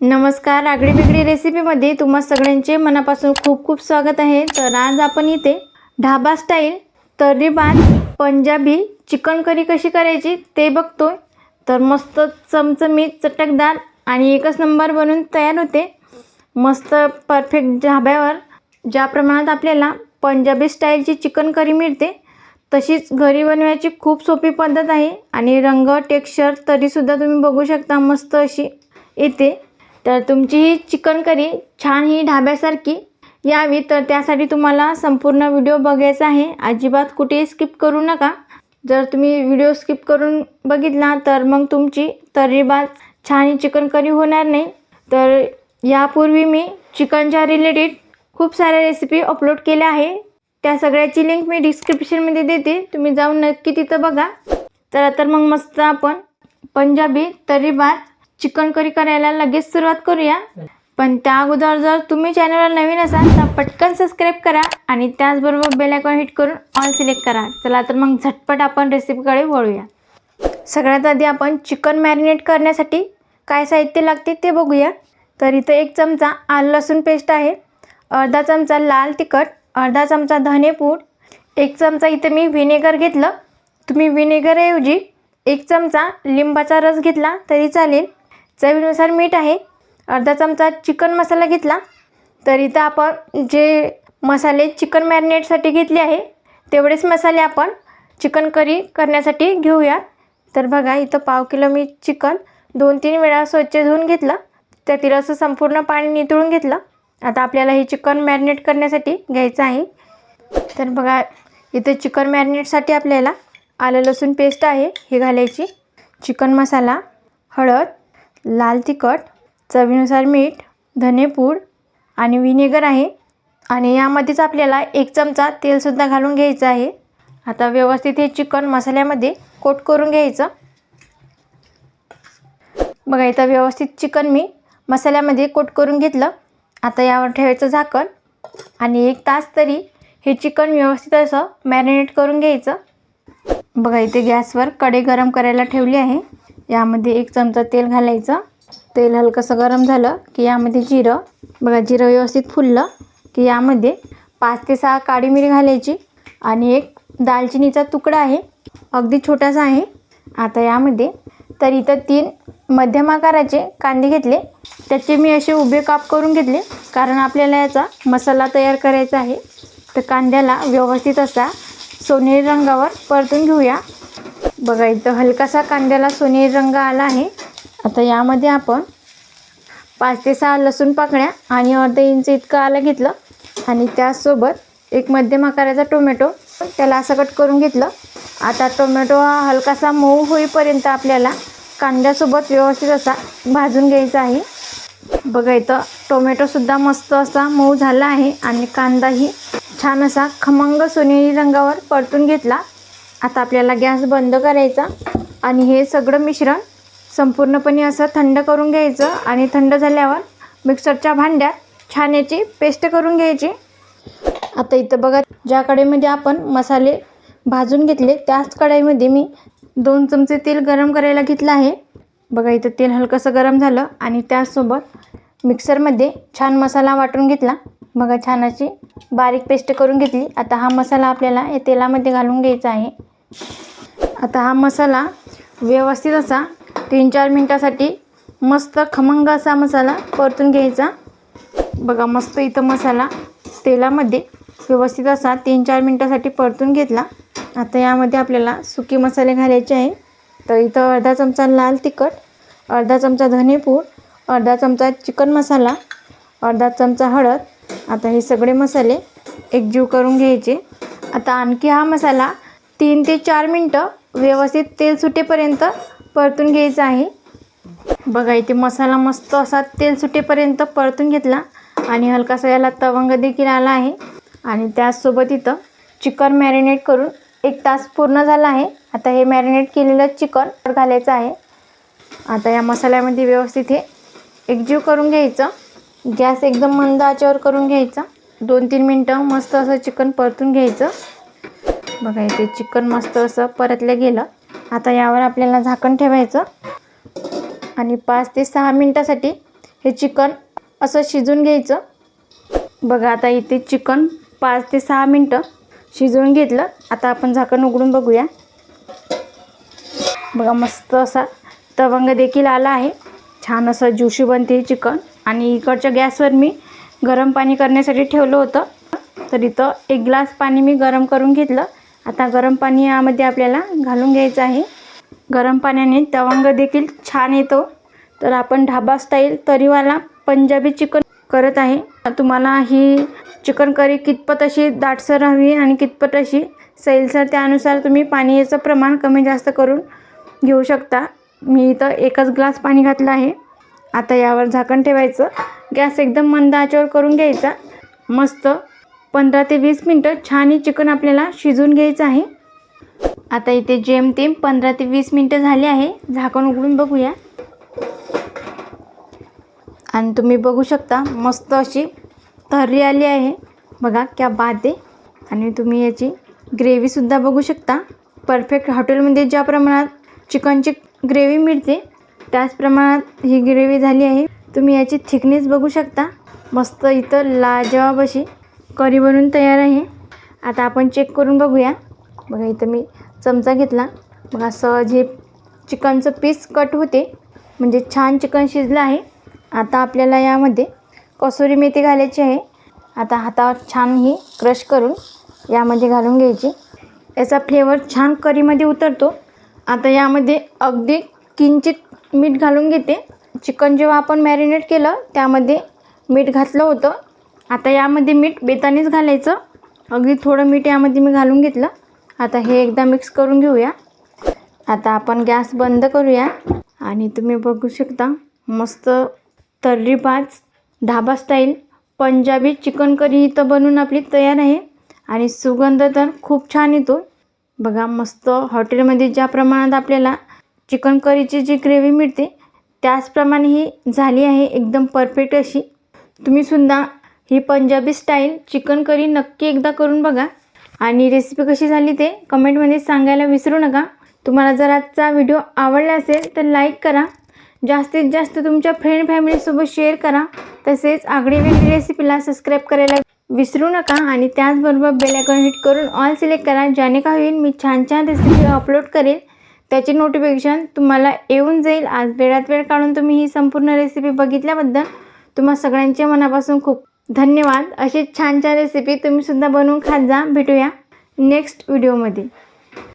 नमस्कार, आगळी वेगळी रेसिपीमध्ये तुम्हा सगळ्यांचे मनापासून खूप खूप स्वागत आहे। तर आज आपण इथे ढाबा स्टाईल तर्री भात पंजाबी चिकन करी कशी करायची ते बघतोय। तर मस्त चमचमीत चटकदार आणि एकच नंबर बनून तयार होते। मस्त परफेक्ट ढाब्यावर ज्या प्रमाणात आपल्याला पंजाबी स्टाईलची चिकन करी मिळते तशीच घरी बनवायची खूप सोपी पद्धत आहे। आणि रंग टेक्स्चर तरी सुद्धा तुम्ही बघू शकता मस्त अशी येते। तर तुमची ही चिकन करी छान ही ढाब्यासारखी यावी तर त्यासाठी तुम्हाला संपूर्ण व्हिडिओ बघायचा आहे। अजिबात कुठेही स्किप करू नका। जर तुम्ही व्हिडिओ स्किप करून बघितला तर मग तुमची तर्री भात छान ही चिकन करी होणार नाही। तर यापूर्वी मी चिकनच्या रिलेटेड खूप साऱ्या रेसिपी अपलोड केल्या आहे, त्या सगळ्याची लिंक मी डिस्क्रिप्शनमध्ये देते, तुम्ही जाऊन नक्की तिथं बघा। तर मग मस्त आपण पंजाबी तर्री भात चिकन करी करायला लगेच सुरुवात करूया। पण त्या अगोदर जर तुम्ही चॅनलवर नवीन असाल तर पटकन सबस्क्राइब करा आणि त्याचबरोबर बेल आयकॉन हिट करून ऑल सिलेक्ट करा। चला तर मग झटपट आपण रेसिपीकडे वळूया। सगळ्यात आधी आपण चिकन मॅरिनेट करण्यासाठी काय साहित्य लागते ते बघूया। तर इथे 1 चमचा आलं लसूण पेस्ट आहे, अर्धा चमचा लाल तिखट, अर्धा चमचा धनेपूड, 1 चमचा इथे मी व्हिनेगर घेतलं, तुम्ही व्हिनेगर ऐवजी 1 चमचा लिंबाचा रस घेतला तरी चालेल, चवीनुसार मीठ आहे, अर्धा चमचा चिकन मसाला घेतला। तर इथं आपण जे मसाले चिकन मॅरिनेटसाठी घेतले आहे तेवढेच मसाले आपण चिकन करी करण्यासाठी घेऊया। तर बघा इथं पाव किलो मी चिकन 2-3 वेळा स्वच्छ धुवून घेतलं, त्यातील असं संपूर्ण पाणी निथळून घेतलं। आता आपल्याला हे चिकन मॅरिनेट करण्यासाठी घ्यायचं आहे। तर बघा इथे चिकन मॅरिनेटसाठी आपल्याला आलं लसूण पेस्ट आहे हे घालायची, चिकन मसाला, हळद, लाल तिखट, चवीनुसार मीठ, धनेपूड आणि व्हिनेगर आहे। आणि यामध्येच आपल्याला 1 चमचा तेलसुद्धा घालून घ्यायचं आहे। आता व्यवस्थित हे चिकन मसाल्यामध्ये कोट करून घ्यायचं। बघा इथं व्यवस्थित चिकन मी मसाल्यामध्ये कोट करून घेतलं। आता यावर ठेवायचं झाकण आणि 1 तास तरी हे चिकन व्यवस्थित असं मॅरिनेट करून घ्यायचं। बघा इथे गॅसवर कढई गरम करायला ठेवली आहे, यामध्ये 1 चमचा तेल घालायचं। तेल हलकंसं गरम झालं की यामध्ये जिरं, बघा जिरं व्यवस्थित फुललं की यामध्ये 5 ते 6 काळी मिरी घालायची आणि 1 दालचिनीचा तुकडा आहे, अगदी छोटासा आहे। आता यामध्ये तर इथं 3 मध्यम आकाराचे कांदे घेतले, त्याचे मी असे उभे काप करून घेतले कारण आपल्याला याचा मसाला तयार करायचा आहे। तर कांद्याला व्यवस्थित असा सोनेरी रंगावर परतून घेऊया। बघा इथं हलकासा कांद्याला सोनेरी रंग आला आहे। आता यामध्ये आपण 5 ते 6 लसूण पाकळ्या आणि अर्धा इंच इतकं आलं घेतलं आणि त्याचसोबत 1 मध्यम आकाराचा टोमॅटो त्याला असं कट करून घेतलं। आता टोमॅटो हा हलकासा मऊ होईपर्यंत आपल्याला कांद्यासोबत व्यवस्थित असा भाजून घ्यायचा आहे। बघा इथं टोमॅटोसुद्धा मस्त असा मऊ झाला आहे आणि कांदाही छान असा खमंग सोनेरी रंगावर परतून घेतला। आता आपल्याला गॅस बंद करायचा आणि हे सगळं मिश्रण संपूर्णपणे असं थंड करून घ्यायचं आणि थंड झाल्यावर मिक्सरच्या भांड्यात छान याची पेस्ट करून घ्यायची। आता इथं बघा ज्या कढईमध्ये आपण मसाले भाजून घेतले त्याच कढईमध्ये मी 2 चमचे तेल गरम करायला घेतलं आहे। बघा इथं तेल हलकंसं गरम झालं आणि त्याचसोबत मिक्सरमध्ये छान मसाला वाटून घेतला। बघा छान अशी बारीक पेस्ट करून घेतली। आता हा मसाला आपल्याला या तेलामध्ये घालून घ्यायचा आहे। आता हा मसाला व्यवस्थित असा 3-4 मिनिटासाठी मस्त खमंग असा मसाला परतून घ्यायचा। बघा मस्त इथं मसाला तेलामध्ये व्यवस्थित असा 3-4 मिनिटासाठी परतून घेतला। आता यामध्ये आपल्याला सुके मसाले घालायचे आहे। तर इथं अर्धा चमचा लाल तिखट, अर्धा चमचा धनेपूड, अर्धा चमचा चिकन मसाला, अर्धा चमचा हळद। आता हे सगळे मसाले एकजीव करून घ्यायचे। आता आणखी हा मसाला 3 ते 4 मिनटं व्यवस्थित तेल सुटेपर्यंत परतून घ्यायचा आहे। बघा इथे मसाला मस्त असा तेल सुटेपर्यंत परतून घेतला आणि हलकासा याला तवंग देखील आला आहे। आणि त्याचसोबत इथं चिकन मॅरिनेट करून 1 तास पूर्ण झाला आहे। आता हे मॅरिनेट केलेलं चिकन घालायचं आहे। आता या मसाल्यामध्ये व्यवस्थित हे एकजीव करून घ्यायचं। गॅस एकदम मंद आचेवर करून घ्यायचा। 2-3 मिनटं मस्त असं चिकन परतून घ्यायचं। बघा इथे चिकन मस्त असं परतलं गेलं। आता यावर आपल्याला झाकण ठेवायचं आणि 5 ते 6 मिनिटासाठी हे चिकन असं शिजून घ्यायचं. बघा आता इथे चिकन 5 ते 6 मिनटं शिजवून घेतलं. आता आपण झाकण उघडून बघूया. बघा मस्त असा तवंग देखील आला आहे. छान असं ज्युशी बनते चिकन. आणि इकडच्या गॅसवर मी गरम पाणी करण्यासाठी ठेवलं होतं. तर इथं 1 ग्लास पाणी मी गरम करून घेतलं. आता गरम पाणी यामध्ये आपल्याला घालून घ्यायचं आहे. गरम पाण्याने तवंग देखील छान येतो. तर आपण ढाबा स्टाईल तरीवाला पंजाबी चिकन करत आहे. तुम्हाला ही चिकन करी कितपत अशी दाटसर हवी आणि कितपत अशी सैलसर, त्यानुसार तुम्ही पाण्याचं प्रमाण कमी जास्त करून घेऊ शकता. मी इथं 1च ग्लास पाणी घातलं आहे. आता यावर झाकण ठेवायचं. गॅस एकदम मंद आचेवर करून घ्यायचा. मस्त 15 ते 20 मिनटं छान ही चिकन आपल्याला शिजवून घ्यायचं आहे. आता इथे जेमतेम 15 ते 20 मिनटं झाली आहे. झाकण उघडून बघूया. आणि तुम्ही बघू शकता मस्त अशी तर्री आली आहे. बघा क्या बात आहे. आणि तुम्ही याची ग्रेव्हीसुद्धा बघू शकता. परफेक्ट हॉटेलमध्ये ज्या प्रमाणात चिकनची ग्रेव्ही मिळते त्याच प्रमाणात ही ग्रेव्ही झाली आहे. तुम्ही याची थिकनेस बघू शकता. मस्त इथं लाजवाब अशी करी बनून तयार आहे. आता आपण चेक करून बघूया. बघा इथं मी चमचा घेतला. बघा सहज हे चिकनचं पीस कट होते, म्हणजे छान चिकन शिजलं आहे. आता आपल्याला यामध्ये कसुरी मेथी घालायची आहे. आता हातावर छान ही क्रश करून यामध्ये घालून घ्यायची. याचा फ्लेवर छान करीमध्ये उतरतो. आता यामध्ये अगदी किंचित मीठ घालून घेते. चिकन जेव्हा आपण मॅरिनेट केलं त्यामध्ये मीठ घातलं होतं. आता यामध्ये मीठ बेतानेच घालायचं. अगदी थोडं मीठ यामध्ये मी घालून घेतलं. आता हे एकदा मिक्स करून घेऊया. आता आपण गॅस बंद करूया. आणि तुम्ही बघू शकता मस्त तर्रीबाज dhaba style Punjabi chicken curry इथं बनवून आपली तयार आहे. आणि सुगंध तर खूप छान येतो. बघा मस्त हॉटेलमध्ये ज्या प्रमाणात आपल्याला चिकन करीची जी ग्रेव्ही मिळते त्याचप्रमाणे ही झाली आहे. एकदम परफेक्ट अशी. तुम्हीसुद्धा ही पंजाबी स्टाईल चिकन करी नक्की एकदा करून बघा. आणि रेसिपी कशी झाली ते कमेंटमध्ये सांगायला विसरू नका. तुम्हाला जर आजचा व्हिडिओ आवडला असेल तर लाईक करा. जास्तीत जास्त तुमच्या फ्रेंड फॅमिलीसोबत शेअर करा. तसेच आगळी वेगळी रेसिपीला सबस्क्राईब करायला विसरू नका. आणि त्याचबरोबर बेल आयकॉन हिट करून ऑल सिलेक्ट करा. ज्याने का होईल मी छान छान रेसिपी अपलोड करेल त्याची नोटिफिकेशन तुम्हाला येऊन जाईल. आज वेळात वेळ काढून तुम्ही ही संपूर्ण रेसिपी बघितल्याबद्दल तुम्हा सगळ्यांचे मनापासून खूप धन्यवाद. अशी छान छान रेसिपी तुम्हीसुद्धा बनवून खात जा. भेटूया नेक्स्ट व्हिडिओमध्ये.